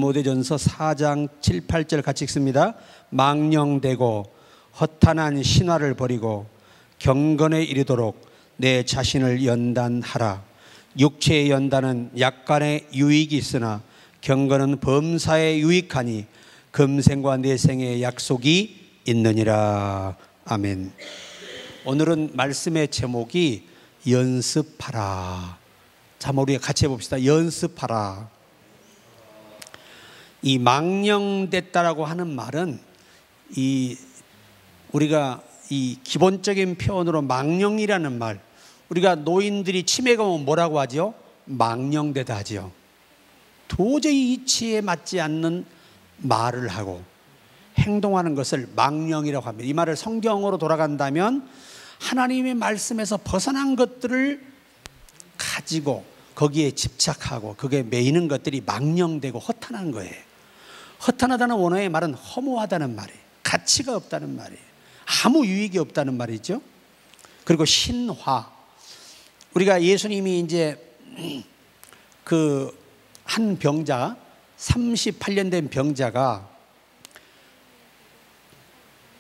디모데전서 4장 7, 8절 같이 읽습니다. 망령되고 허탄한 신화를 버리고 경건에 이르도록 내 자신을 연단하라. 육체의 연단은 약간의 유익이 있으나 경건은 범사에 유익하니 금생과 내생의 약속이 있느니라. 아멘. 오늘은 말씀의 제목이 연습하라. 자, 우리 같이 해봅시다. 연습하라. 이 망령됐다라고 하는 말은 우리가 이 기본적인 표현으로 망령이라는 말, 우리가 노인들이 치매가 오면 뭐라고 하죠? 망령되다 하죠. 도저히 이치에 맞지 않는 말을 하고 행동하는 것을 망령이라고 합니다. 이 말을 성경으로 돌아간다면 하나님의 말씀에서 벗어난 것들을 가지고 거기에 집착하고 거기에 매이는 것들이 망령되고 허탄한 거예요. 허탄하다는 원어의 말은 허무하다는 말이에요. 가치가 없다는 말이에요. 아무 유익이 없다는 말이죠. 그리고 신화, 우리가 예수님이 이제 그 한 병자, 38년 된 병자가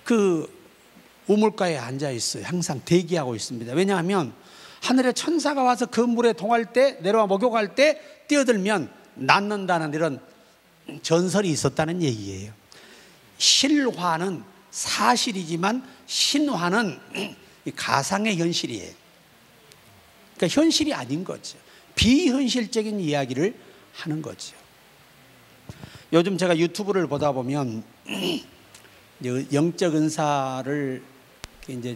그 우물가에 앉아 있어요. 항상 대기하고 있습니다. 왜냐하면 하늘의 천사가 와서 그 물에 동할 때, 내려와 목욕할 때 뛰어들면 낫는다는 이런 전설이 있었다는 얘기예요. 실화는 사실이지만 신화는 가상의 현실이에요. 그러니까 현실이 아닌 거죠. 비현실적인 이야기를 하는 거죠. 요즘 제가 유튜브를 보다 보면 영적 은사를 이제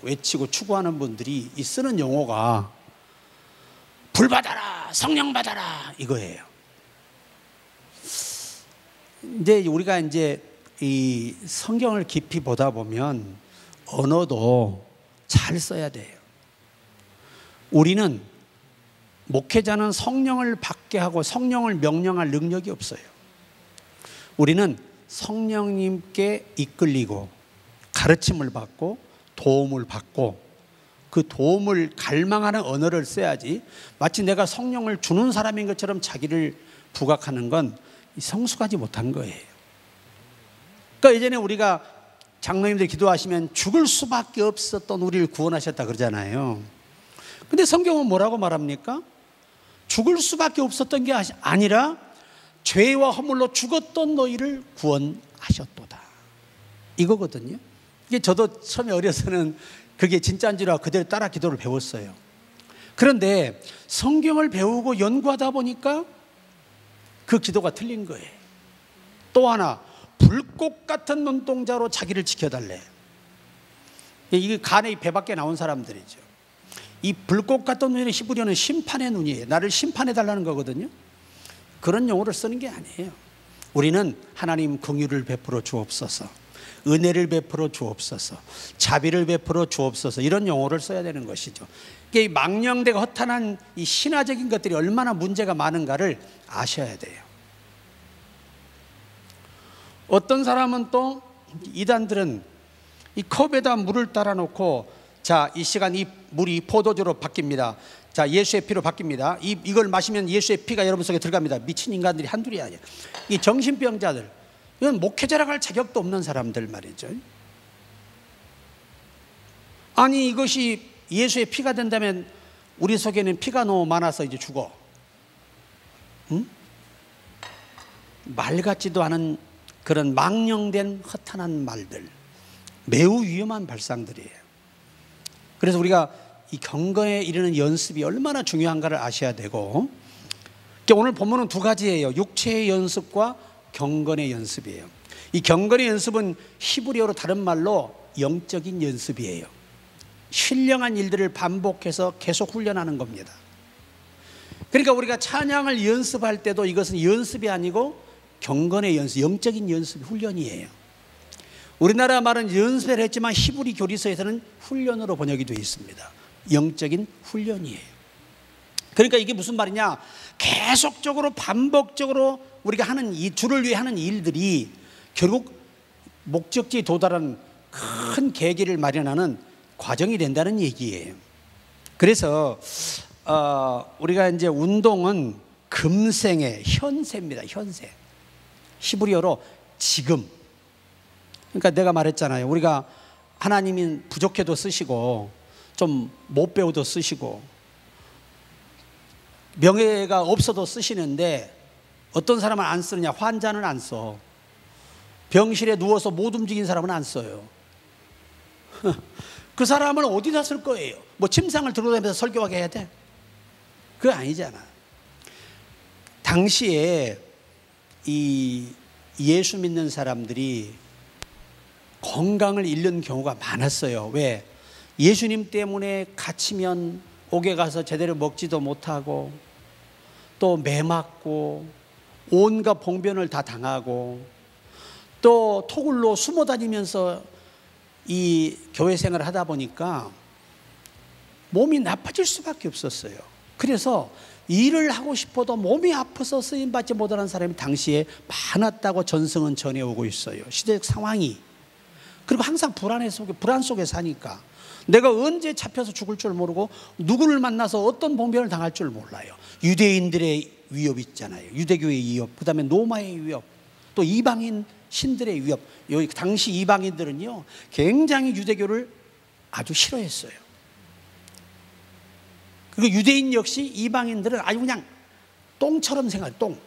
외치고 추구하는 분들이 쓰는 용어가 불 받아라, 성령 받아라 이거예요. 이제 우리가 이제 이 성경을 깊이 보다 보면 언어도 잘 써야 돼요. 우리는 목회자는 성령을 받게 하고 성령을 명령할 능력이 없어요. 우리는 성령님께 이끌리고 가르침을 받고 도움을 받고 그 도움을 갈망하는 언어를 써야지, 마치 내가 성령을 주는 사람인 것처럼 자기를 부각하는 건 성숙하지 못한 거예요. 그러니까 예전에 우리가 장로님들 기도하시면 죽을 수밖에 없었던 우리를 구원하셨다 그러잖아요. 근데 성경은 뭐라고 말합니까? 죽을 수밖에 없었던 게 아니라 죄와 허물로 죽었던 너희를 구원하셨도다, 이거거든요. 이게 저도 처음에 어려서는 그게 진짜인 줄 알고 그대로 따라 기도를 배웠어요. 그런데 성경을 배우고 연구하다 보니까 그 기도가 틀린 거예요. 또 하나, 불꽃 같은 눈동자로 자기를 지켜달래. 이게 간의 배밖에 나온 사람들이죠. 이 불꽃 같은 눈이 히브리어는 심판의 눈이에요. 나를 심판해 달라는 거거든요. 그런 용어를 쓰는 게 아니에요. 우리는 하나님 긍휼을 베풀어 주옵소서, 은혜를 베풀어 주옵소서, 자비를 베풀어 주옵소서, 이런 용어를 써야 되는 것이죠. 이게 망령되고 허탄한 이 신화적인 것들이 얼마나 문제가 많은가를 아셔야 돼요. 어떤 사람은 또 이단들은 이 컵에다 물을 따라 놓고, 자, 이 시간 이 물이 포도주로 바뀝니다. 자, 예수의 피로 바뀝니다. 이걸 마시면 예수의 피가 여러분 속에 들어갑니다. 미친 인간들이 한둘이 아니에요. 이 정신병자들, 이건 목회자라고 할 자격도 없는 사람들 말이죠. 아니, 이것이 예수의 피가 된다면 우리 속에는 피가 너무 많아서 이제 죽어. 응? 말 같지도 않은 그런 망령된 허탄한 말들, 매우 위험한 발상들이에요. 그래서 우리가 이 경건에 이르는 연습이 얼마나 중요한가를 아셔야 되고, 오늘 본문은 두 가지예요. 육체의 연습과 경건의 연습이에요. 이 경건의 연습은 히브리어로 다른 말로 영적인 연습이에요. 신령한 일들을 반복해서 계속 훈련하는 겁니다. 그러니까 우리가 찬양을 연습할 때도 이것은 연습이 아니고 경건의 연습, 영적인 연습, 훈련이에요. 우리나라 말은 연습을 했지만 히브리 교리서에서는 훈련으로 번역이 되어 있습니다. 영적인 훈련이에요. 그러니까 이게 무슨 말이냐, 계속적으로 반복적으로 우리가 하는 이 주를 위해 하는 일들이 결국 목적지에 도달하는 큰 계기를 마련하는 과정이 된다는 얘기예요. 그래서 우리가 이제 운동은 금생의 현세입니다. 현세. 히브리어로 지금. 그러니까 내가 말했잖아요. 우리가 하나님이 부족해도 쓰시고 좀 못 배워도 쓰시고 명예가 없어도 쓰시는데 어떤 사람은 안 쓰느냐? 환자는 안 써. 병실에 누워서 못 움직인 사람은 안 써요. 그 사람을 어디다 쓸 거예요? 뭐 침상을 들고 다니면서 설교하게 해야 돼? 그거 아니잖아. 당시에 이 예수 믿는 사람들이 건강을 잃는 경우가 많았어요. 왜? 예수님 때문에 갇히면 옥에 가서 제대로 먹지도 못하고 또 매 맞고 온갖 봉변을 다 당하고 또 토굴로 숨어 다니면서 이 교회 생활을 하다 보니까 몸이 나빠질 수밖에 없었어요. 그래서 일을 하고 싶어도 몸이 아파서 쓰임받지 못하는 사람이 당시에 많았다고 전승은 전해오고 있어요. 시대적 상황이. 그리고 항상 불안 속에 사니까 내가 언제 잡혀서 죽을 줄 모르고 누구를 만나서 어떤 봉변을 당할 줄 몰라요. 유대인들의 위협이 있잖아요. 유대교의 위협, 그 다음에 로마의 위협, 또 이방인 신들의 위협. 여기 당시 이방인들은요 굉장히 유대교를 아주 싫어했어요. 그리고 유대인 역시 이방인들은 아주 그냥 똥처럼 생각해요. 똥.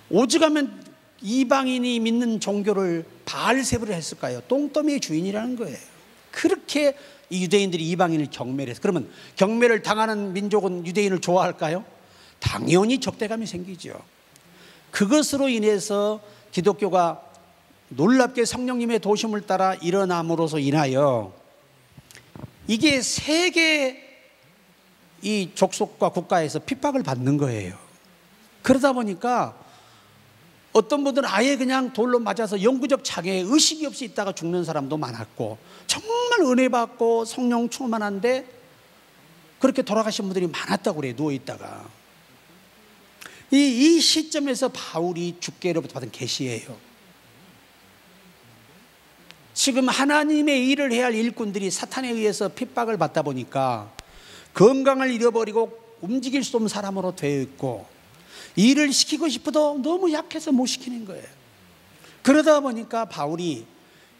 오죽하면 이방인이 믿는 종교를 바알세부를 했을까요? 똥더미의 주인이라는 거예요. 그렇게 이 유대인들이 이방인을 경멸해서. 그러면 경멸을 당하는 민족은 유대인을 좋아할까요? 당연히 적대감이 생기죠. 그것으로 인해서 기독교가 놀랍게 성령님의 도심을 따라 일어남으로써 인하여 이게 세계 이 족속과 국가에서 핍박을 받는 거예요. 그러다 보니까 어떤 분들은 아예 그냥 돌로 맞아서 영구적 장애에 의식이 없이 있다가 죽는 사람도 많았고, 정말 은혜 받고 성령 충만한데 그렇게 돌아가신 분들이 많았다고 그래요. 누워있다가. 이 시점에서 바울이 주께로부터 받은 계시예요. 지금 하나님의 일을 해야 할 일꾼들이 사탄에 의해서 핍박을 받다 보니까 건강을 잃어버리고 움직일 수 없는 사람으로 되어 있고, 일을 시키고 싶어도 너무 약해서 못 시키는 거예요. 그러다 보니까 바울이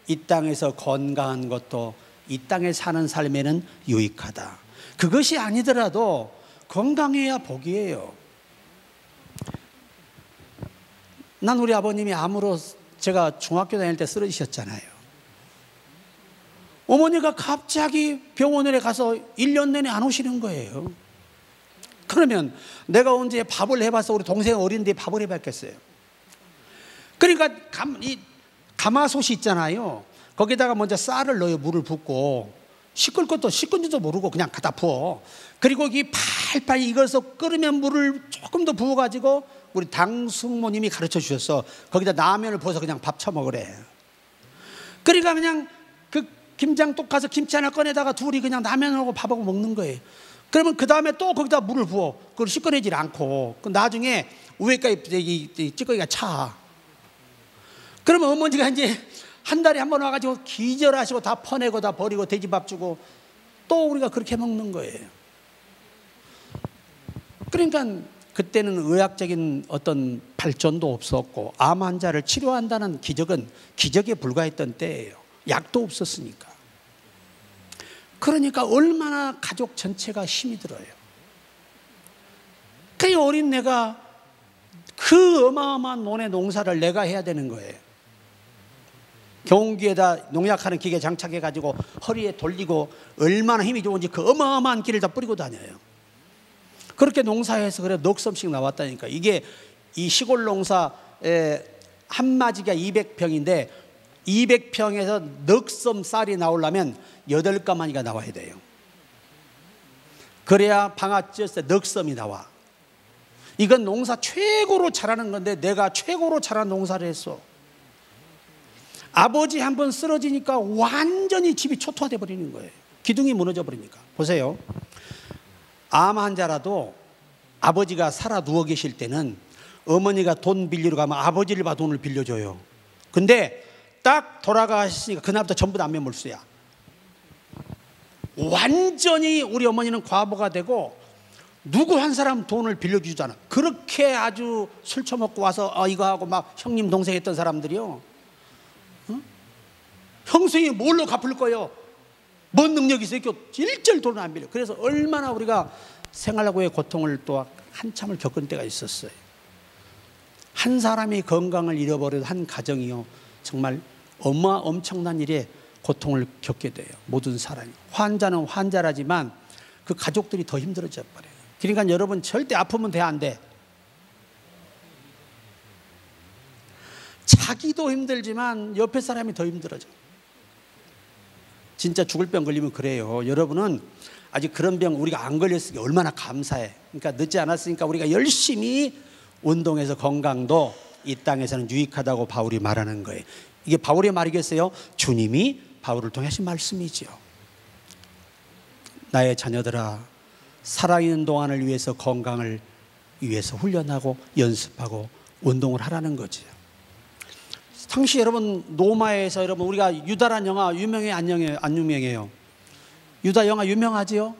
이 땅에서 건강한 것도 이 땅에 사는 삶에는 유익하다. 그것이 아니더라도 건강해야 복이에요. 난 우리 아버님이 암으로 제가 중학교 다닐 때 쓰러지셨잖아요. 어머니가 갑자기 병원에 가서 1년 내내 안 오시는 거예요. 그러면 내가 언제 밥을 해봐서 우리 동생 어린데 밥을 해봤겠어요. 그러니까 이 가마솥이 있잖아요. 거기다가 먼저 쌀을 넣어요. 물을 붓고 씻을 것도 씻은지도 모르고 그냥 갖다 부어. 그리고 이 팔팔 익어서 끓으면 물을 조금 더 부어가지고 우리 당숙모님이 가르쳐 주셔서 거기다 라면을 부어서 그냥 밥 처먹으래. 그러니까 그냥 그 김장독 가서 김치 하나 꺼내다가 둘이 그냥 라면하고 밥하고 먹는 거예요. 그러면 그 다음에 또 거기다 물을 부어. 그걸 씻어내질 않고. 나중에 위에까지 찌꺼기가 차. 그러면 어머니가 이제 한 달에 한 번 와가지고 기절하시고 다 퍼내고 다 버리고 돼지밥 주고 또 우리가 그렇게 먹는 거예요. 그러니까 그때는 의학적인 어떤 발전도 없었고 암 환자를 치료한다는 기적은 기적에 불과했던 때예요. 약도 없었으니까. 그러니까 얼마나 가족 전체가 힘이 들어요. 그 어린 내가 그 어마어마한 논의 농사를 내가 해야 되는 거예요. 경운기에다 농약하는 기계 장착해가지고 허리에 돌리고 얼마나 힘이 좋은지 그 어마어마한 기를 다 뿌리고 다녀요. 그렇게 농사해서 그래 넉 섬씩 나왔다니까. 이게 이 시골 농사에 한 마지가 200평인데 200평에서 넉 섬 쌀이 나오려면 8가마니가 나와야 돼요. 그래야 방아 찧을 때 넉 섬이 나와. 이건 농사 최고로 잘하는 건데 내가 최고로 잘하는 농사를 했어. 아버지 한번 쓰러지니까 완전히 집이 초토화돼 버리는 거예요. 기둥이 무너져 버리니까. 보세요. 암 환자라도 아버지가 살아 누워 계실 때는 어머니가 돈 빌리러 가면 아버지를 봐 돈을 빌려줘요. 근데 딱 돌아가시니까 그날부터 전부 다 안면물수야. 완전히 우리 어머니는 과부가 되고 누구 한 사람 돈을 빌려주잖아. 그렇게 아주 술 처먹고 와서 이거 하고 막 형님 동생 했던 사람들이요, 형수님이 뭘로 갚을 거예요? 뭔 능력이 있어요? 일절 돈을 안 빌려. 그래서 얼마나 우리가 생활고의 고통을 또 한참을 겪은 때가 있었어요. 한 사람이 건강을 잃어버린 한 가정이요, 정말 엄청난 일에 고통을 겪게 돼요. 모든 사람이. 환자는 환자라지만 그 가족들이 더 힘들어져 버려요. 그러니까 여러분, 절대 아프면 돼, 안 돼? 자기도 힘들지만 옆에 사람이 더 힘들어져. 진짜 죽을 병 걸리면 그래요. 여러분은 아직 그런 병 우리가 안 걸렸으니까 얼마나 감사해. 그러니까 늦지 않았으니까 우리가 열심히 운동해서 건강도 이 땅에서는 유익하다고 바울이 말하는 거예요. 이게 바울의 말이겠어요? 주님이 바울을 통해 하신 말씀이죠. 나의 자녀들아, 살아있는 동안을 위해서 건강을 위해서 훈련하고 연습하고 운동을 하라는 거죠. 당시 여러분 로마에서 여러분 우리가 유다란 영화 유명해, 안 유명해요? 유다 영화 유명하지요?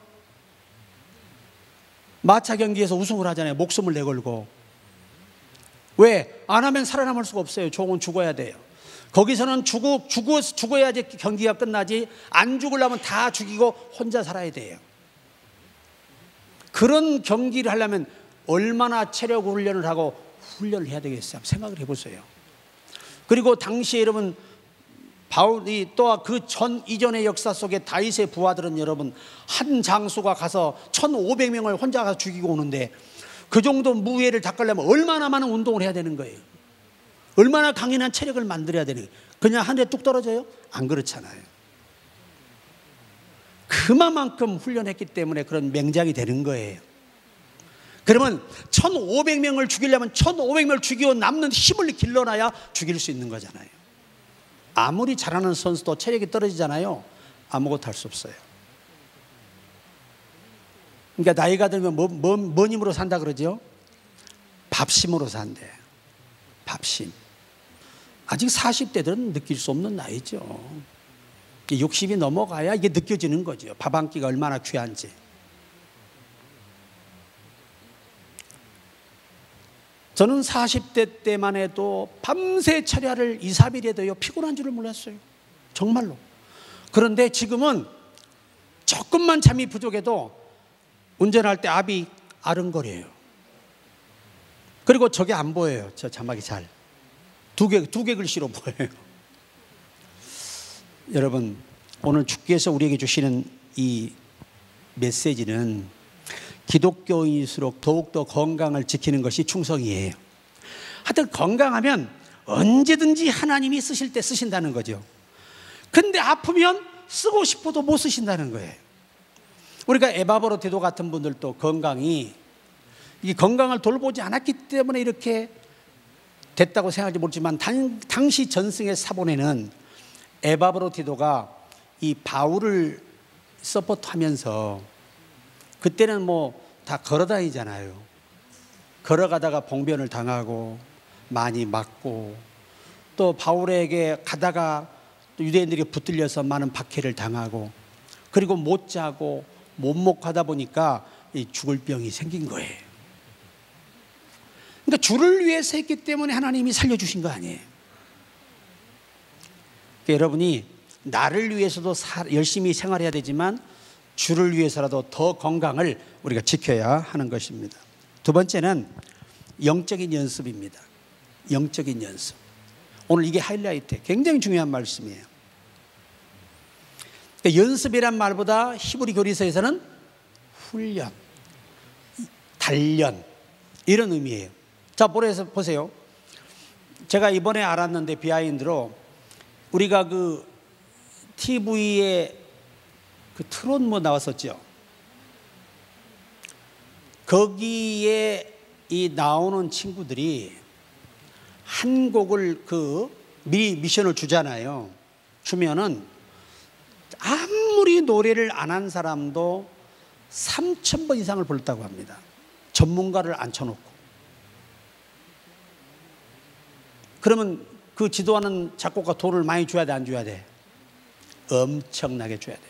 마차 경기에서 우승을 하잖아요. 목숨을 내걸고. 왜? 안 하면 살아남을 수가 없어요. 종은 죽어야 돼요. 거기서는 죽어야지 경기가 끝나지, 안 죽으려면 다 죽이고 혼자 살아야 돼요. 그런 경기를 하려면 얼마나 체력 훈련을 하고 훈련을 해야 되겠어요? 생각을 해보세요. 그리고 당시에 여러분 바울이 또 그 이전의 역사 속에 다윗의 부하들은 여러분 한 장수가 가서 1,500명을 혼자 가서 죽이고 오는데, 그 정도 무예를 닦으려면 얼마나 많은 운동을 해야 되는 거예요? 얼마나 강인한 체력을 만들어야 되는 거예요? 그냥 한 대 뚝 떨어져요? 안 그렇잖아요. 그만큼 훈련했기 때문에 그런 맹장이 되는 거예요. 그러면 1,500명을 죽이려면 1,500명을 죽이고 남는 힘을 길러놔야 죽일 수 있는 거잖아요. 아무리 잘하는 선수도 체력이 떨어지잖아요. 아무것도 할 수 없어요. 그러니까 나이가 들면 뭔 힘으로 산다 그러죠? 밥심으로 산대. 밥심. 아직 40대들은 느낄 수 없는 나이죠. 60이 넘어가야 이게 느껴지는 거죠. 밥 한 끼가 얼마나 귀한지. 저는 40대 때만 해도 밤새 철야를 2, 3일 해도요 피곤한 줄을 몰랐어요. 정말로. 그런데 지금은 조금만 잠이 부족해도 운전할 때 앞이 아른거려요. 그리고 저게 안 보여요. 저 자막이 잘. 두 개 글씨로 보여요. 여러분, 오늘 주께서 우리에게 주시는 이 메시지는 기독교인일수록 더욱더 건강을 지키는 것이 충성이에요. 하여튼 건강하면 언제든지 하나님이 쓰실 때 쓰신다는 거죠. 근데 아프면 쓰고 싶어도 못 쓰신다는 거예요. 우리가 에바브로 디도 같은 분들도 건강이, 이 건강을 돌보지 않았기 때문에 이렇게 됐다고 생각할지 모르지만 당시 전승의 사본에는 에바브로 디도가 이 바울을 서포트하면서, 그때는 뭐 다 걸어다니잖아요. 걸어가다가 봉변을 당하고 많이 맞고, 또 바울에게 가다가 또 유대인들이 붙들려서 많은 박해를 당하고, 그리고 못 자고 못 먹고 하다 보니까 이 죽을 병이 생긴 거예요. 그러니까 주를 위해서 했기 때문에 하나님이 살려주신 거 아니에요. 그러니까 여러분이 나를 위해서도 열심히 생활해야 되지만 주를 위해서라도 더 건강을 우리가 지켜야 하는 것입니다. 두 번째는 영적인 연습입니다. 영적인 연습. 오늘 이게 하이라이트, 굉장히 중요한 말씀이에요. 그러니까 연습이란 말보다 히브리 교리서에서는 훈련, 단련 이런 의미예요. 자, 보세요. 제가 이번에 알았는데 비하인드로, 우리가 그 TV에 그 트롯 뭐 나왔었죠. 거기에 이 나오는 친구들이 한 곡을 그 미션을 주잖아요. 주면은 아무리 노래를 안 한 사람도 3,000번 이상을 불렀다고 합니다. 전문가를 앉혀놓고. 그러면 그 지도하는 작곡가 돈을 많이 줘야 돼, 안 줘야 돼? 엄청나게 줘야 돼.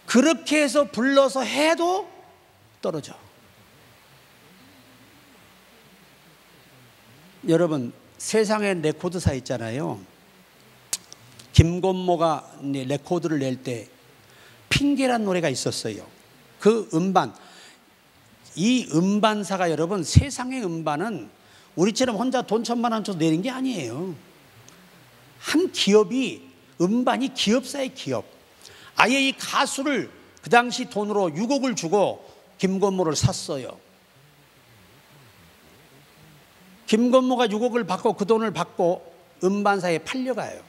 그렇게 해서 불러서 해도 떨어져. 여러분, 세상에 레코드사 있잖아요. 김건모가 레코드를 낼 때 핑계란 노래가 있었어요. 그 음반, 이 음반사가 여러분, 세상의 음반은 우리처럼 혼자 돈 1,000만 원 줘서 내는 게 아니에요. 한 기업이, 음반이 기업사의 기업. 아예 이 가수를 그 당시 돈으로 6억을 주고 김건모를 샀어요. 김건모가 6억을 받고 그 돈을 받고 음반사에 팔려가요.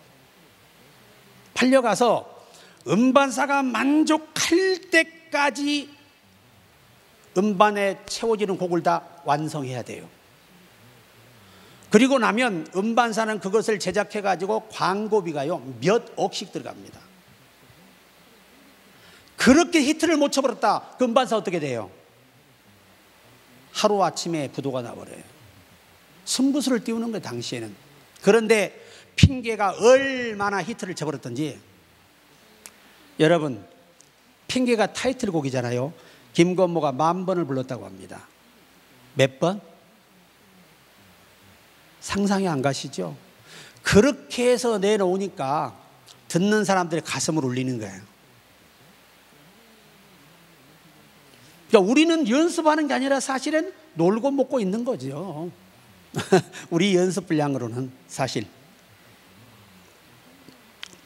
팔려가서 음반사가 만족할 때까지 음반에 채워지는 곡을 다 완성해야 돼요. 그리고 나면 음반사는 그것을 제작해가지고 광고비가요 몇 억씩 들어갑니다. 그렇게 히트를 못 쳐버렸다. 그 음반사 어떻게 돼요? 하루아침에 부도가 나버려요. 승부수를 띄우는 거예요, 당시에는. 그런데 핑계가 얼마나 히트를 쳐버렸던지. 여러분, 핑계가 타이틀곡이잖아요. 김건모가 10,000번을 불렀다고 합니다. 몇 번? 상상이 안 가시죠? 그렇게 해서 내놓으니까 듣는 사람들의 가슴을 울리는 거예요. 그러니까 우리는 연습하는 게 아니라 사실은 놀고 먹고 있는 거죠. 우리 연습 분량으로는 사실.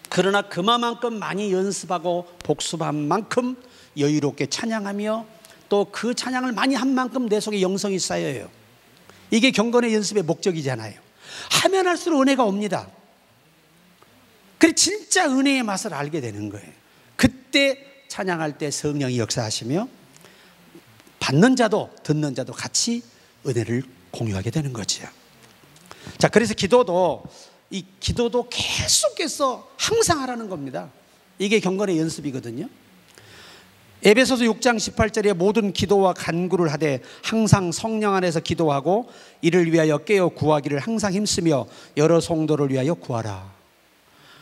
그러나 그만큼 많이 연습하고 복습한 만큼 여유롭게 찬양하며 또 그 찬양을 많이 한 만큼 내 속에 영성이 쌓여요. 이게 경건의 연습의 목적이잖아요. 하면 할수록 은혜가 옵니다. 그래 진짜 은혜의 맛을 알게 되는 거예요. 그때 찬양할 때 성령이 역사하시며 받는 자도 듣는 자도 같이 은혜를 공유하게 되는 거죠. 자, 그래서 기도도 계속해서 항상 하라는 겁니다. 이게 경건의 연습이거든요. 에베소서 6장 18절에 모든 기도와 간구를 하되 항상 성령 안에서 기도하고 이를 위하여 깨어 구하기를 항상 힘쓰며 여러 성도를 위하여 구하라.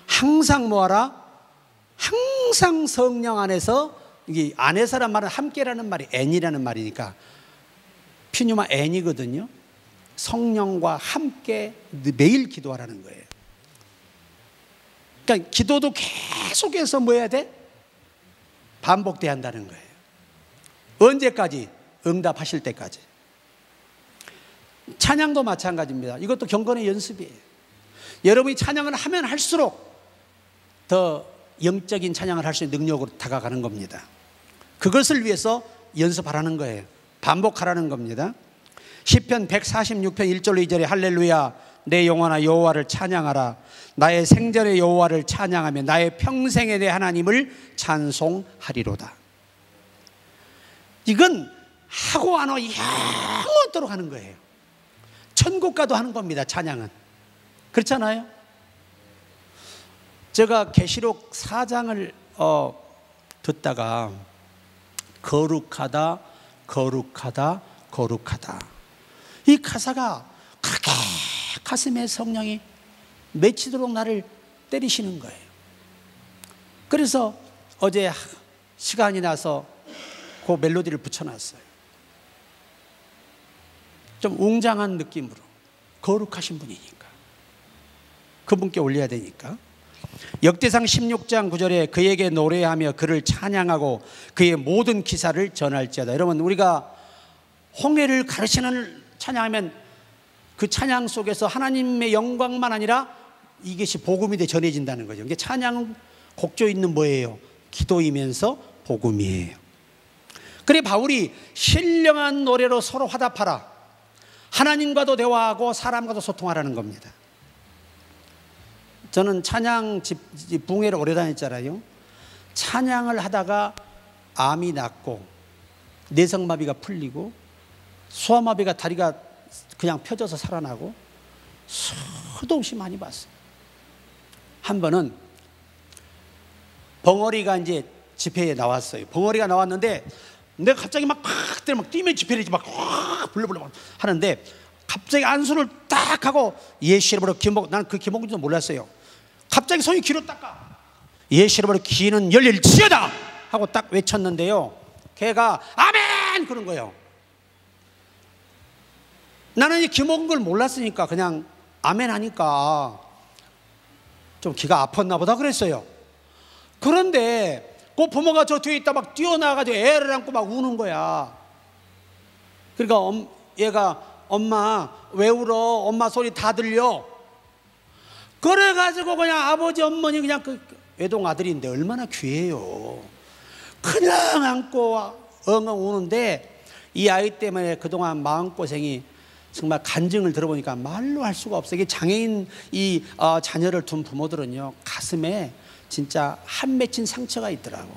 항상 뭐하라? 항상 성령 안에서, 이게 안에서란 말은 함께라는 말이 N이라는 말이니까 퓨뉴마 N이거든요. 성령과 함께 매일 기도하라는 거예요. 그러니까 기도도 계속해서 뭐 해야 돼? 반복돼야 한다는 거예요. 언제까지? 응답하실 때까지. 찬양도 마찬가지입니다. 이것도 경건의 연습이에요. 여러분이 찬양을 하면 할수록 더 영적인 찬양을 할 수 있는 능력으로 다가가는 겁니다. 그것을 위해서 연습하라는 거예요. 반복하라는 겁니다. 시편 146편 1절로 2절에 할렐루야 내 영혼아 여호와를 찬양하라. 나의 생전의 여호와를 찬양하며 나의 평생에 내 하나님을 찬송하리로다. 이건 하고 안 하고 영원토록 하는 거예요. 천국 가도 하는 겁니다. 찬양은. 그렇잖아요. 제가 계시록 4장을 듣다가 거룩하다 거룩하다 거룩하다, 이 가사가 그렇게 가슴에 성령이 맺히도록 나를 때리시는 거예요. 그래서 어제 시간이 나서 그 멜로디를 붙여놨어요. 좀 웅장한 느낌으로. 거룩하신 분이니까 그분께 올려야 되니까. 역대상 16장 9절에 그에게 노래하며 그를 찬양하고 그의 모든 기사를 전할지어다. 여러분, 우리가 홍해를 가르치는 찬양하면 그 찬양 속에서 하나님의 영광만 아니라 이것이 복음이 돼 전해진다는 거죠. 이게 찬양 곡조 있는 뭐예요? 기도이면서 복음이에요. 그래 바울이 신령한 노래로 서로 화답하라. 하나님과도 대화하고 사람과도 소통하라는 겁니다. 저는 찬양 붕회를 오래 다녔잖아요. 찬양을 하다가 암이 낫고 내성마비가 풀리고 소아마비가 다리가 그냥 펴져서 살아나고 수도 없이 많이 봤어요. 한 번은 벙어리가 이제 집회에 나왔어요. 벙어리가 나왔는데 내가 갑자기 막 뛰면 집회를 막 불러불러 하는데 갑자기 안수를 딱 하고 예시로 기목, 나는 그 기목인지도 몰랐어요. 갑자기 손이 귀로 닦아. 예시로 기는 열릴지어다. 하고 딱 외쳤는데요, 걔가 아멘 그런 거예요. 나는 이 기먹은 걸 몰랐으니까 그냥 아멘 하니까 좀 기가 아팠나 보다 그랬어요. 그런데 그 부모가 저 뒤에 있다 막 뛰어나가지고 애를 안고 막 우는 거야. 그러니까 얘가 엄마 왜 울어? 엄마 소리 다 들려. 그래가지고 그냥 아버지 어머니 그냥 그 외동 아들인데 얼마나 귀해요. 그냥 안고 엉엉 우는데 이 아이 때문에 그동안 마음고생이 정말 간증을 들어보니까 말로 할 수가 없어요. 이게 장애인 이 자녀를 둔 부모들은요, 가슴에 진짜 한 맺힌 상처가 있더라고.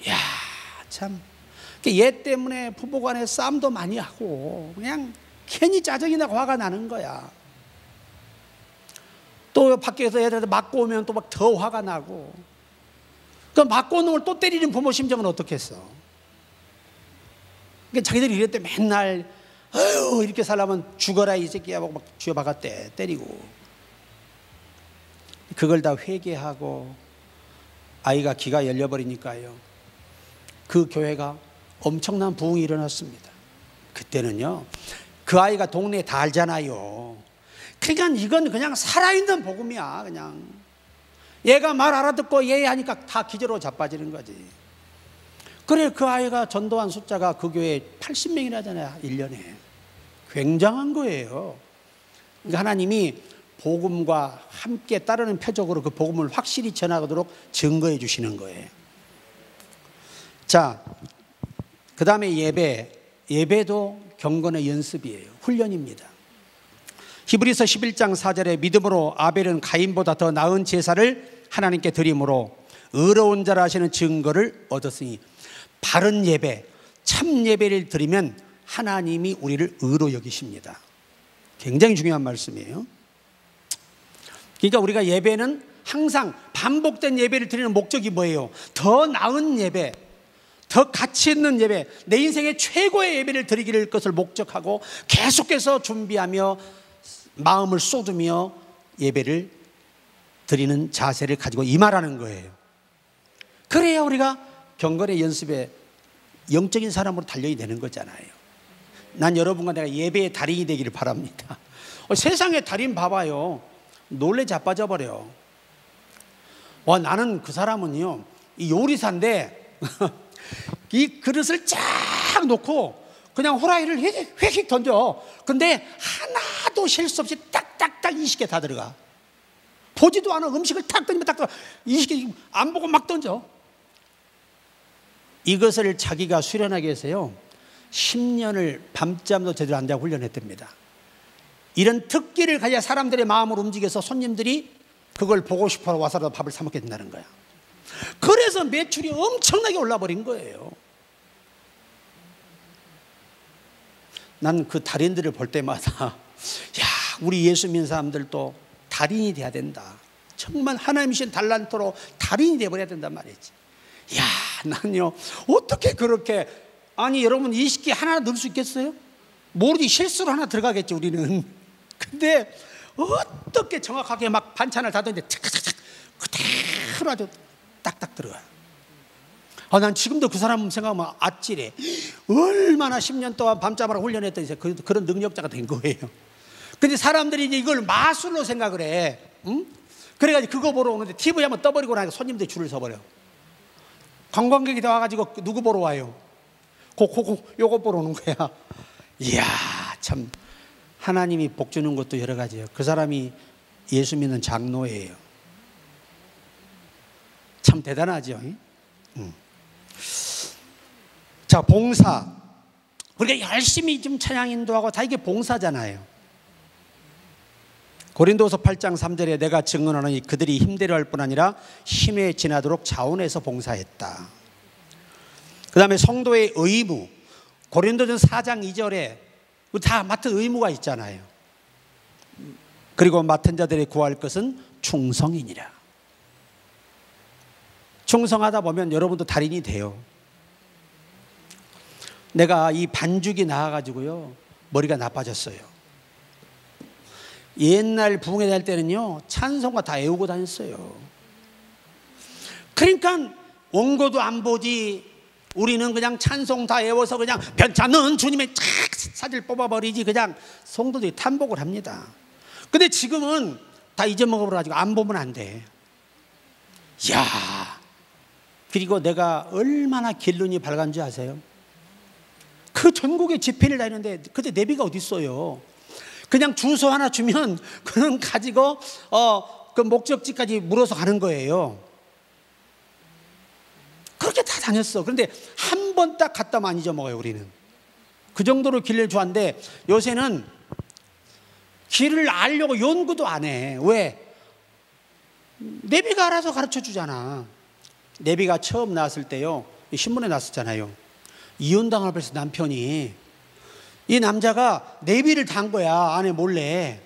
이야, 참. 얘 때문에 부부간에 싸움도 많이 하고 그냥 괜히 짜증이 나고 화가 나는 거야. 또 밖에서 애들한테 맞고 오면 또 막 더 화가 나고. 그 맞고 오는 걸 또 때리는 부모 심정은 어떻겠어? 그러니까 자기들이 이랬대. 맨날 아유 이렇게 살려면 죽어라 이 새끼야 막 쥐어박았대. 때리고. 그걸 다 회개하고 아이가 기가 열려버리니까요, 그 교회가 엄청난 부흥이 일어났습니다. 그때는요, 그 아이가 동네에 다 알잖아요. 그러니까 이건 그냥 살아있는 복음이야. 그냥 얘가 말 알아듣고 얘 하니까 다 기저로 자빠지는 거지. 그래, 그 아이가 전도한 숫자가 그 교회에 80명이라잖아요 1년에. 굉장한 거예요. 그러니까 하나님이 복음과 함께 따르는 표적으로 그 복음을 확실히 전하도록 증거해 주시는 거예요. 자, 그 다음에 예배도 경건의 연습이에요. 훈련입니다. 히브리서 11장 4절에 믿음으로 아벨은 가인보다 더 나은 제사를 하나님께 드림으로 의로운 자라 하시는 증거를 얻었으니, 바른 예배, 참 예배를 드리면 하나님이 우리를 의로 여기십니다. 굉장히 중요한 말씀이에요. 그러니까 우리가 예배는 항상 반복된 예배를 드리는 목적이 뭐예요? 더 나은 예배, 더 가치 있는 예배, 내 인생의 최고의 예배를 드리기를 것을 목적하고 계속해서 준비하며 마음을 쏟으며 예배를 드리는 자세를 가지고 임하라는 거예요. 그래야 우리가 경건의 연습에 영적인 사람으로 달려야 되는 거잖아요. 난 여러분과 내가 예배의 달인이 되기를 바랍니다. 세상의 달인 봐봐요, 놀래 자빠져 버려. 나는 그 사람은요, 이 요리사인데 이 그릇을 쫙 놓고 그냥 후라이를 휙휙 던져. 근데 하나도 실수 없이 딱딱딱 20개 다 들어가. 보지도 않아. 음식을 탁 던지면 딱 들어가. 20개 안 보고 막 던져. 이것을 자기가 수련하기 위해서요 10년을 밤잠도 제대로 안 자고 훈련했답니다. 이런 특기를 가져야 사람들의 마음을 움직여서 손님들이 그걸 보고 싶어 와서라도 밥을 사 먹게 된다는 거야. 그래서 매출이 엄청나게 올라버린 거예요. 난 그 달인들을 볼 때마다 야, 우리 예수 믿는 사람들도 달인이 돼야 된다. 정말 하나님 주신 달란트로 달인이 돼버려야 된단 말이지. 야, 난요 어떻게 그렇게, 아니 여러분 20개 하나 넣을 수 있겠어요? 모르지, 실수로 하나 들어가겠지 우리는. 근데 어떻게 정확하게 막 반찬을 다 던데 착착착 그대로 아주 딱딱 들어가. 난 지금도 그 사람 생각하면 아찔해. 얼마나 10년 동안 밤잠을 훈련했더니 그런 능력자가 된 거예요. 근데 사람들이 이제 이걸 마술로 생각을 해. 응? 그래가지고 그거 보러 오는데 TV 한번 떠버리고 나니까 손님들이 줄을 서버려. 관광객이 다 와가지고 누구 보러 와요? 요거 보러 오는 거야. 이야, 참 하나님이 복 주는 것도 여러 가지예요. 그 사람이 예수 믿는 장로예요. 참 대단하죠. 자, 봉사. 우리가 열심히 좀 찬양 인도하고 다 이게 봉사잖아요. 고린도서 8장 3절에 내가 증언하노니 그들이 힘대로 할 뿐 아니라 힘에 지나도록 자원해서 봉사했다. 그 다음에 성도의 의무. 고린도전서 4장 2절에 다 맡은 의무가 있잖아요. 그리고 맡은 자들의 구할 것은 충성이니라. 충성하다 보면 여러분도 달인이 돼요. 내가 이 반죽이 나와가지고요 머리가 나빠졌어요. 옛날 부흥회 다닐 때는요 찬송가 다 외우고 다녔어요. 그러니까 원고도 안 보지. 우리는 그냥 찬송 다 외워서 그냥 변찮은 주님의 착 사질 뽑아버리지. 그냥 성도들이 탐복을 합니다. 근데 지금은 다 잊어먹어버려가지고 안 보면 안 돼. 이야, 그리고 내가 얼마나 길눈이 밝은 줄 아세요? 그 전국에 집회를 다니는데 그때 내비가 어디 있어요? 그냥 주소 하나 주면 그는 가지고 그 목적지까지 물어서 가는 거예요. 그렇게 다 다녔어. 그런데 한 번 딱 갔다만 잊어먹어요. 우리는 그 정도로 길을 좋아하는데 요새는 길을 알려고 연구도 안 해. 왜? 내비가 알아서 가르쳐 주잖아. 내비가 처음 나왔을 때요, 신문에 났었잖아요. 이혼당할 뻔해서 남편이, 이 남자가 내비를 단 거야. 안에 몰래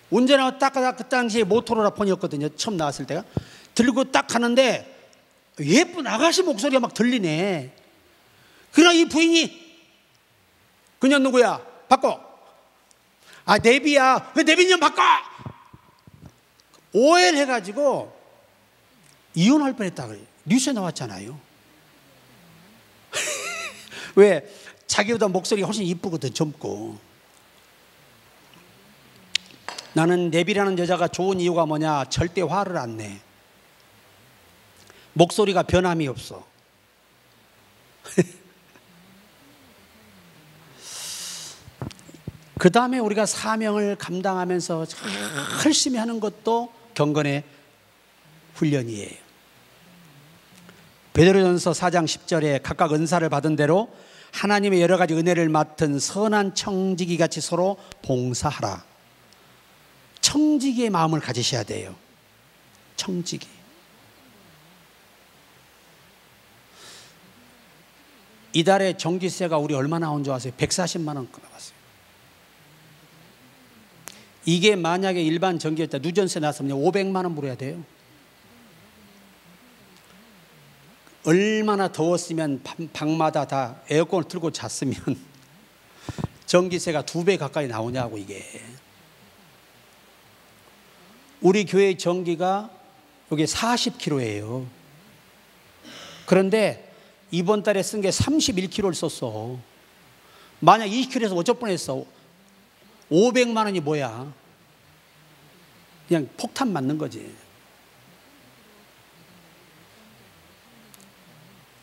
운전하고 딱 그 당시에 모토로라 폰이었거든요. 처음 나왔을 때가. 들고 딱 가는데 예쁜 아가씨 목소리가 막 들리네. 그러나 이 부인이, 그냥 누구야? 바꿔. 아, 내비야. 왜 내비 좀 바꿔? 오해를 해가지고 이혼할 뻔했다 그래요. 뉴스에 나왔잖아요. 왜? 자기보다 목소리가 훨씬 이쁘거든, 젊고. 나는 내비라는 여자가 좋은 이유가 뭐냐? 절대 화를 안 내. 목소리가 변함이 없어. 그 다음에 우리가 사명을 감당하면서 열심히 하는 것도 경건의 훈련이에요. 베드로전서 4장 10절에 각각 은사를 받은 대로 하나님의 여러 가지 은혜를 맡은 선한 청지기 같이 서로 봉사하라. 청지기의 마음을 가지셔야 돼요. 청지기. 이달에 전기세가 우리 얼마 나온 줄 아세요? 140만 원 나왔어요. 이게 만약에 일반 전기였다 누전세 났으면 500만 원 물어야 돼요. 얼마나 더웠으면 방마다 다 에어컨을 틀고 잤으면 전기세가 2배 가까이 나오냐고. 이게 우리 교회 전기가 여기 40kg예요. 그런데 이번 달에 쓴 게 31kg를 썼어. 만약 20kg에서 어쩔 뻔했어. 500만 원이 뭐야? 그냥 폭탄 맞는 거지.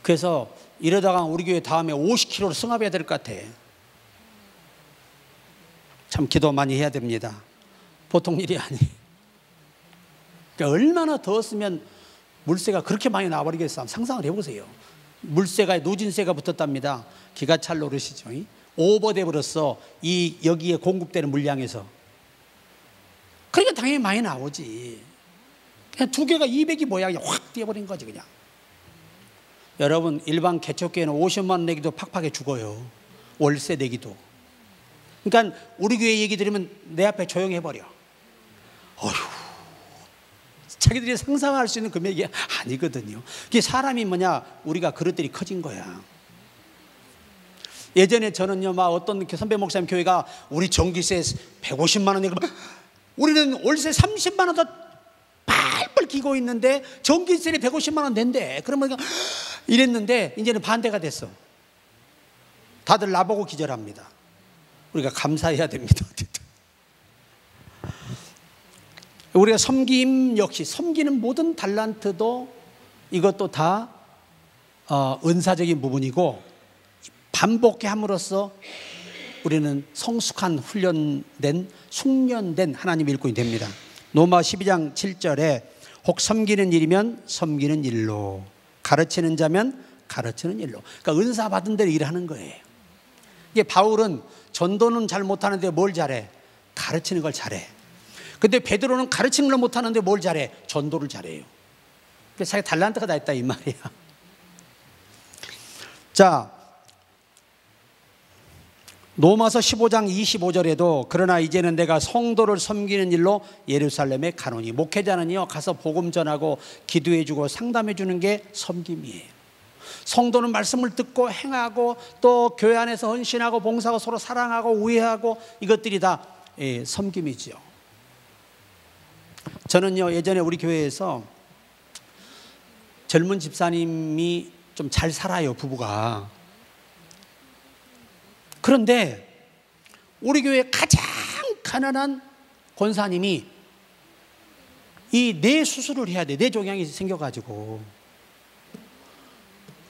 그래서 이러다가 우리 교회 다음에 50kg로 승합해야 될 것 같아. 참 기도 많이 해야 됩니다. 보통 일이 아니. 그러니까 얼마나 더웠으면 물세가 그렇게 많이 나와버리겠어. 상상을 해보세요. 물세가, 누진세가 붙었답니다. 기가 찰 노릇이죠. 오버돼 버렸어. 이 여기에 공급되는 물량에서. 그러니까 당연히 많이 나오지. 그냥 두 개가 200이 뭐야? 그냥 확 뛰어버린 거지 그냥. 여러분, 일반 개척교회는 50만 원 내기도 팍팍해 죽어요. 월세 내기도. 그러니까 우리 교회 얘기 들으면 내 앞에 조용히 해버려. 어휴, 자기들이 상상할 수 있는 금액이 아니거든요. 그게 사람이 뭐냐? 우리가 그릇들이 커진 거야. 예전에 저는요, 막 어떤 선배 목사님 교회가 우리 전기세 150만 원 내고, 우리는 월세 30만 원 더 빨빨 기고 있는데 전기세를 150만 원 낸대. 그러면 이랬는데 이제는 반대가 됐어. 다들 나보고 기절합니다. 우리가 감사해야 됩니다. 우리가 섬김 역시, 섬기는 모든 달란트도 이것도 다 은사적인 부분이고, 반복해 함으로써 우리는 성숙한, 훈련된, 숙련된 하나님의 일꾼이 됩니다. 로마 12장 7절에 혹 섬기는 일이면 섬기는 일로, 가르치는 자면 가르치는 일로. 그러니까 은사 받은 대로 일하는 거예요. 이게 바울은 전도는 잘 못하는데 뭘 잘해? 가르치는 걸 잘해. 근데 베드로는 가르치는 걸 못하는데 뭘 잘해? 전도를 잘해요. 그래서 자기 달란트가 다 있다 이 말이야. 자, 로마서 15장 25절에도 그러나 이제는 내가 성도를 섬기는 일로 예루살렘에 가노니. 목회자는요, 가서 복음 전하고 기도해주고 상담해주는 게 섬김이에요. 성도는 말씀을 듣고 행하고 또 교회 안에서 헌신하고 봉사하고 서로 사랑하고 우애하고, 이것들이 다 섬김이죠. 저는요, 예전에 우리 교회에서 젊은 집사님이 좀 잘 살아요, 부부가. 그런데 우리 교회 가장 가난한 권사님이 이 뇌 수술을 해야 돼. 뇌 종양이 생겨가지고.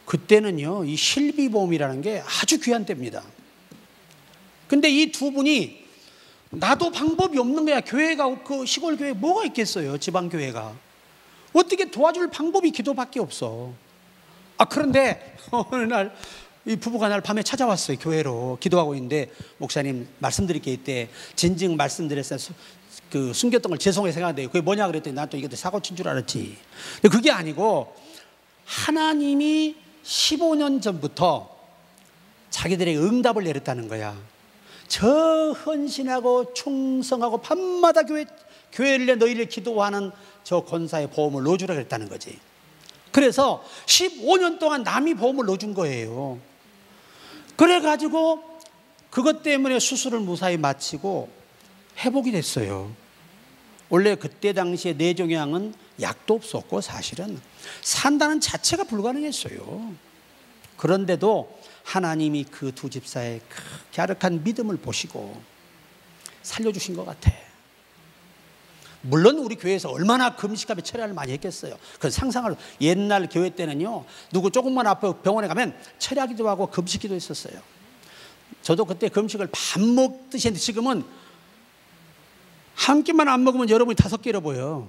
그때는요, 이 실비보험이라는 게 아주 귀한 때입니다. 근데 이 두 분이 나도 방법이 없는 거야. 교회가, 그 시골 교회 뭐가 있겠어요, 지방 교회가. 어떻게 도와줄 방법이 기도밖에 없어. 그런데 어느 날 이 부부가 날 밤에 찾아왔어요. 교회로 기도하고 있는데, 목사님 말씀드릴 게 있대. 진즉 말씀드렸어요. 그 숨겼던 걸 죄송하게 생각하는데 그게 뭐냐 그랬더니 난 또 이게 사고 친 줄 알았지. 근데 그게 아니고 하나님이 15년 전부터 자기들에게 응답을 내렸다는 거야. 저 헌신하고 충성하고 밤마다 교회를 내 너희를 기도하는 저 권사의 보험을 넣어주라 그랬다는 거지. 그래서 15년 동안 남이 보험을 넣어준 거예요. 그래가지고 그것 때문에 수술을 무사히 마치고 회복이 됐어요. 원래 그때 당시에 뇌종양은 약도 없었고 사실은 산다는 자체가 불가능했어요. 그런데도 하나님이 그 두 집사의 그 갸륵한 믿음을 보시고 살려주신 것 같아. 물론 우리 교회에서 얼마나 금식하며 철야를 많이 했겠어요. 그 상상을, 옛날 교회 때는요, 누구 조금만 아파 병원에 가면 철야기도 하고 금식기도 했었어요. 저도 그때 금식을 밥 먹듯이 했는데 지금은 한 끼만 안 먹으면 여러분이 5끼로 보여.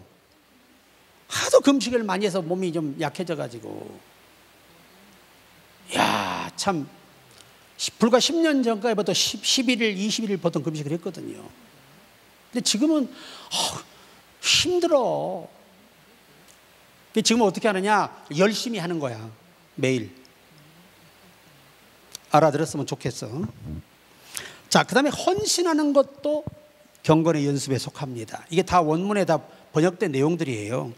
하도 금식을 많이 해서 몸이 좀 약해져 가지고. 야, 참 불과 10년 전까지부터 11일, 21일 보통 금식을 했거든요. 근데 지금은 힘들어. 지금은 어떻게 하느냐? 열심히 하는 거야, 매일. 알아들었으면 좋겠어. 자, 그 다음에 헌신하는 것도 경건의 연습에 속합니다. 이게 다 원문에 다 번역된 내용들이에요.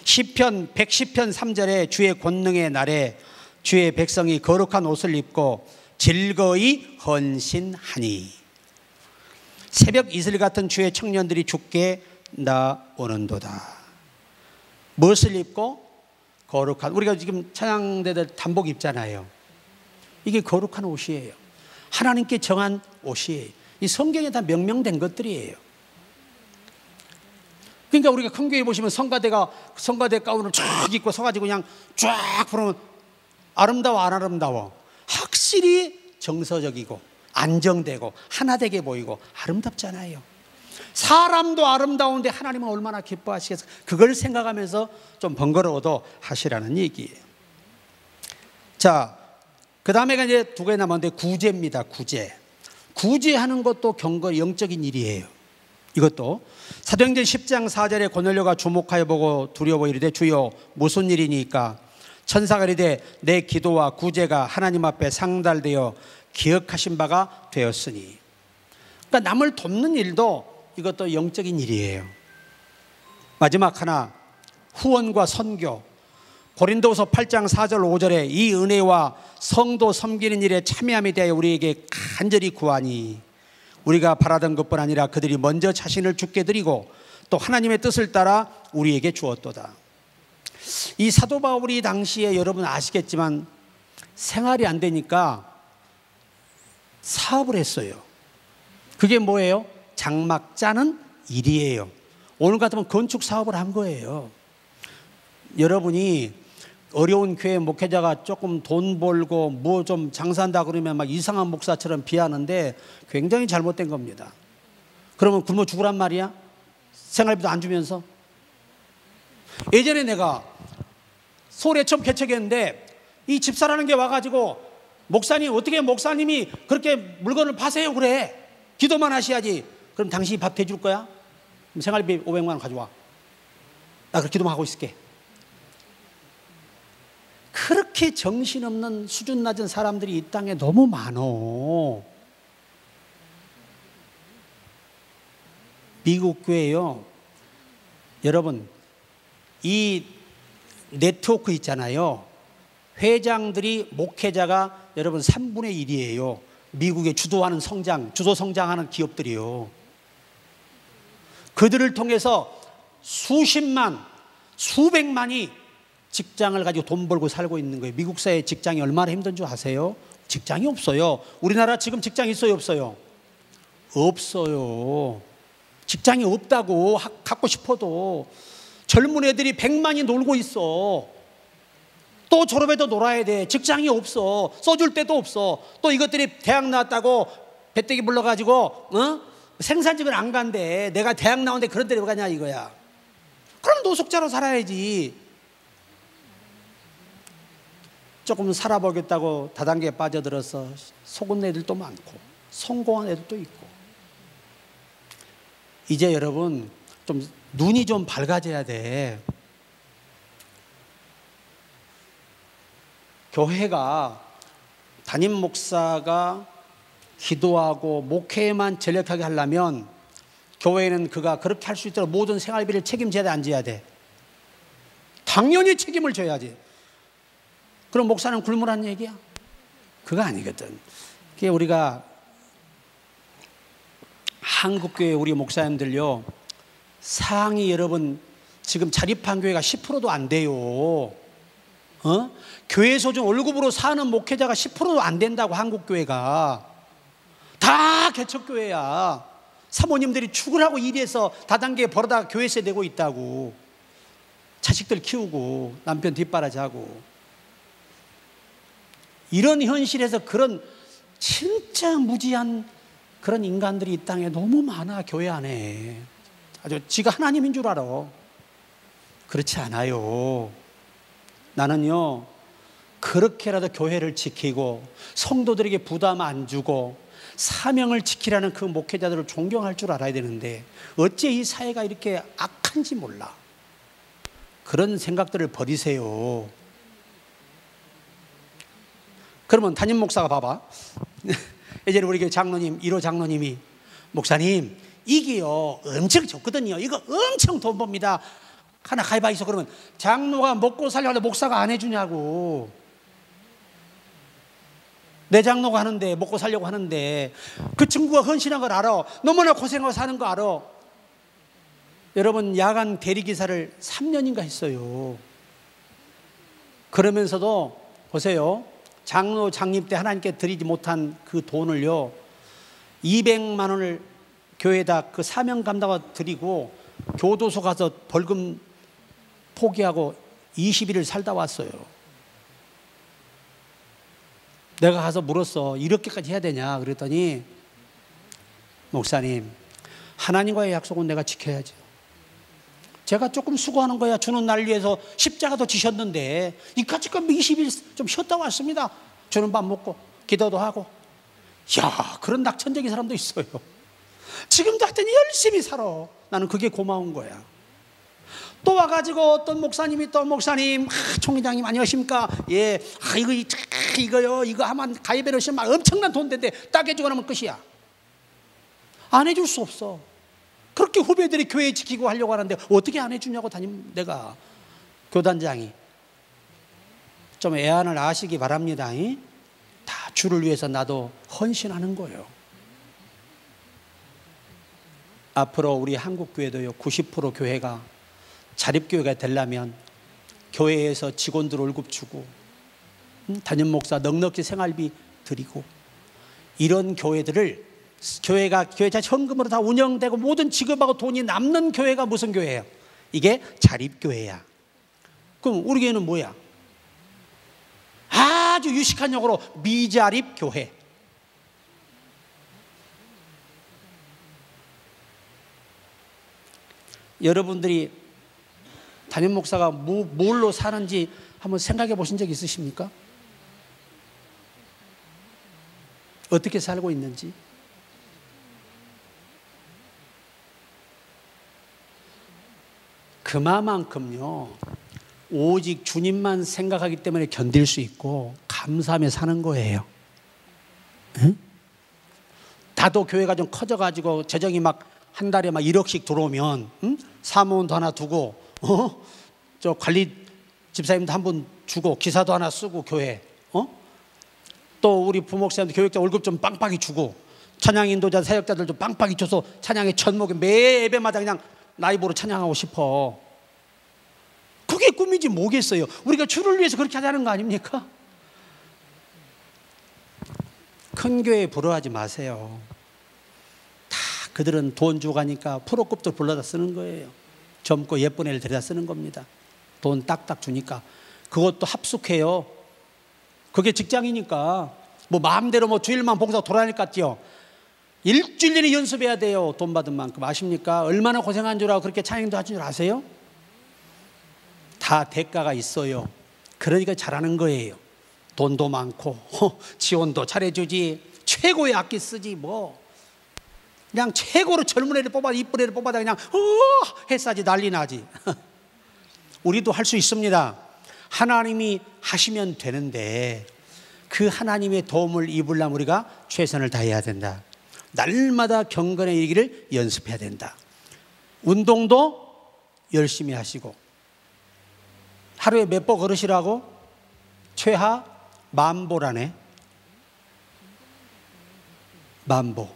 시편 110편 3절에 주의 권능의 날에 주의 백성이 거룩한 옷을 입고 즐거이 헌신하니 새벽 이슬 같은 주의 청년들이 주께 나오는도다. 무엇을 입고? 거룩한, 우리가 지금 찬양대들 단복 입잖아요. 이게 거룩한 옷이에요. 하나님께 정한 옷이에요. 이 성경에 다 명명된 것들이에요. 그러니까 우리가 큰 교회 보시면 성가대 가운을 쫙 입고 서가지고 그냥 쫙 부르면 아름다워 안 아름다워? 확실히 정서적이고 안정되고 하나되게 보이고 아름답잖아요. 사람도 아름다운데 하나님은 얼마나 기뻐하시겠어. 그걸 생각하면서 좀 번거로워도 하시라는 얘기예요. 자, 그 다음에가 이제 2개 남았는데 구제입니다. 구제하는 것도 영적인 일이에요. 이것도 사도행전 10장 4절에 고넬료가 주목하여 보고 두려워 이르되 주여 무슨 일이니까? 천사가 이르되 내 기도와 구제가 하나님 앞에 상달되어 기억하신 바가 되었으니. 그러니까 남을 돕는 일도 이것도 영적인 일이에요. 마지막 하나, 후원과 선교. 고린도서 8장 4절 5절에 이 은혜와 성도 섬기는 일에 참여함에 대하여 우리에게 간절히 구하니 우리가 바라던 것뿐 아니라 그들이 먼저 자신을 주께 드리고 또 하나님의 뜻을 따라 우리에게 주었도다. 이 사도 바울이 당시에 여러분 아시겠지만 생활이 안 되니까 사업을 했어요. 그게 뭐예요? 장막 짜는 일이에요. 오늘 같으면 건축 사업을 한 거예요. 여러분이 어려운 교회 목회자가 조금 돈 벌고 뭐 좀 장사한다 그러면 막 이상한 목사처럼 비하는데 굉장히 잘못된 겁니다. 그러면 굶어 죽으란 말이야? 생활비도 안 주면서. 예전에 내가 서울에 처음 개척했는데 이 집사라는 게 와가지고 목사님, 어떻게 목사님이 그렇게 물건을 파세요 그래? 기도만 하셔야지. 그럼 당신이 밥 대줄 거야? 그럼 생활비 500만 원 가져와. 나 그렇게 기도만 하고 있을게. 그렇게 정신없는 수준 낮은 사람들이 이 땅에 너무 많어. 미국 교회요, 여러분 이 네트워크 있잖아요. 회장들이 목회자가 여러분 3분의 1이에요. 미국에 주도 성장하는 기업들이요. 그들을 통해서 수십만, 수백만이 직장을 가지고 돈 벌고 살고 있는 거예요. 미국 사회 직장이 얼마나 힘든 줄 아세요? 직장이 없어요. 우리나라 지금 직장 있어요, 없어요? 없어요. 직장이 없다고. 갖고 싶어도. 젊은 애들이 100만이 놀고 있어. 또 졸업해도 놀아야 돼. 직장이 없어. 써줄 데도 없어. 또 이것들이 대학 나왔다고 배때기 불러가지고 생산직을 안 간대. 내가 대학 나온데 그런 데를 왜 가냐 이거야. 그럼 노숙자로 살아야지. 조금 살아보겠다고 다단계에 빠져들어서 속은 애들도 많고 성공한 애들도 있고. 이제 여러분 좀 눈이 좀 밝아져야 돼. 교회가 담임 목사가 기도하고 목회에만 전력하게 하려면 교회는 그가 그렇게 할 수 있도록 모든 생활비를 책임져야 돼, 안 져야 돼? 당연히 책임을 져야지. 그럼 목사는 굶으란 얘기야? 그거 아니거든. 그게 우리가 한국교회 우리 목사님들요, 상위 여러분 지금 자립한 교회가 10%도 안 돼요. 교회 소중 월급으로 사는 목회자가 10%도 안 된다고. 한국교회가 다 개척교회야. 사모님들이 죽으라고 일해서 다단계에 벌어다 교회세 내고 있다고. 자식들 키우고 남편 뒷바라지하고. 이런 현실에서 그런 진짜 무지한 그런 인간들이 이 땅에 너무 많아. 교회 안에 아주 지가 하나님인 줄 알아. 그렇지 않아요. 나는요, 그렇게라도 교회를 지키고 성도들에게 부담 안 주고 사명을 지키라는 그 목회자들을 존경할 줄 알아야 되는데 어째 이 사회가 이렇게 악한지 몰라. 그런 생각들을 버리세요. 그러면 담임 목사가 봐봐. 예전에 우리 교회 장로님, 1호 장로님이 목사님 이게요 엄청 좋거든요. 이거 엄청 돈 법니다. 하나 가입하이소. 그러면 장로가 먹고 살려고 목사가 안 해주냐고. 내 장로가 하는데, 먹고 살려고 하는데 그 친구가 헌신한 걸 알아. 너무나 고생하고 사는 거 알아. 여러분, 야간 대리기사를 3년인가 했어요. 그러면서도 보세요, 장로 장립 때 하나님께 드리지 못한 그 돈을요 200만 원을 교회에다 그 사명 감당하고 드리고 교도소 가서 벌금 포기하고 20일을 살다 왔어요. 내가 가서 물었어. 이렇게까지 해야 되냐 그랬더니, 목사님 하나님과의 약속은 내가 지켜야죠. 제가 조금 수고하는 거야 주는 날 위해서 십자가도 지셨는데 이까짓 거 20일 좀 쉬었다 왔습니다. 주는 밥 먹고 기도도 하고. 야, 그런 낙천적인 사람도 있어요. 지금도 하여튼 열심히 살아. 나는 그게 고마운 거야. 또 와가지고 어떤 목사님이 또 목사님, 총회장님 안녕하십니까? 예, 이거요, 이거 하면 가입해 놓으시면 막 엄청난 돈 된대. 딱 해주고 나면 끝이야. 안 해줄 수 없어. 그렇게 후배들이 교회 지키고 하려고 하는데 어떻게 안 해주냐고 내가 교단장이. 좀 애안을 아시기 바랍니다. 다 주를 위해서 나도 헌신하는 거예요. 앞으로 우리 한국교회도요 90% 교회가 자립교회가 되려면 교회에서 직원들 월급 주고 담임 목사 넉넉히 생활비 드리고, 이런 교회들을 교회자 현금으로 다 운영되고 모든 지급하고 돈이 남는 교회가 무슨 교회예요? 이게 자립교회야. 그럼 우리 교회는 뭐야? 아주 유식한 용어로 미자립교회. 여러분들이 담임 목사가 뭘로 사는지 한번 생각해 보신 적 있으십니까? 어떻게 살고 있는지. 그만큼요 오직 주님만 생각하기 때문에 견딜 수 있고 감사하며 사는 거예요. 응? 나도 교회가 좀 커져가지고 재정이 막 한 달에 막 1억씩 들어오면 사무원도 하나 두고 저 관리 집사님도 한 분 주고 기사도 하나 쓰고 교회 또 우리 부목사님들 교육자 월급 좀 빵빵히 주고 찬양 인도자 사역자들도 빵빵히 줘서 찬양의 천목에 매 예배마다 그냥 라이브로 찬양하고 싶어. 그게 꿈이지 뭐겠어요. 우리가 주를 위해서 그렇게 하자는 거 아닙니까? 큰 교회 부러워하지 마세요. 다 그들은 돈 주고 가니까 프로급도 불러다 쓰는 거예요. 젊고 예쁜 애를 데려다 쓰는 겁니다. 돈 딱딱 주니까. 그것도 합숙해요. 그게 직장이니까 뭐 마음대로 뭐 주일만 봉사 돌아다니까 뛰어. 일주일 내내 연습해야 돼요. 돈 받은 만큼. 아십니까? 얼마나 고생한 줄 알고 그렇게 찬양도 하신 줄 아세요? 다 대가가 있어요. 그러니까 잘하는 거예요. 돈도 많고 지원도 잘해주지, 최고의 악기 쓰지 뭐. 그냥 최고로 젊은 애를 뽑아, 이쁜 애를 뽑아다 그냥 햇사지 난리 나지. 우리도 할 수 있습니다. 하나님이 하시면 되는데 그 하나님의 도움을 입으려면 우리가 최선을 다해야 된다. 날마다 경건의 일기를 연습해야 된다. 운동도 열심히 하시고, 하루에 몇 보 걸으시라고? 최하 10,000보라네. 10,000보.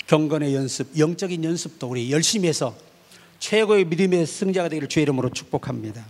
경건의 연습, 영적인 연습도 우리 열심히 해서 최고의 믿음의 승자가 되기를 주의 이름으로 축복합니다.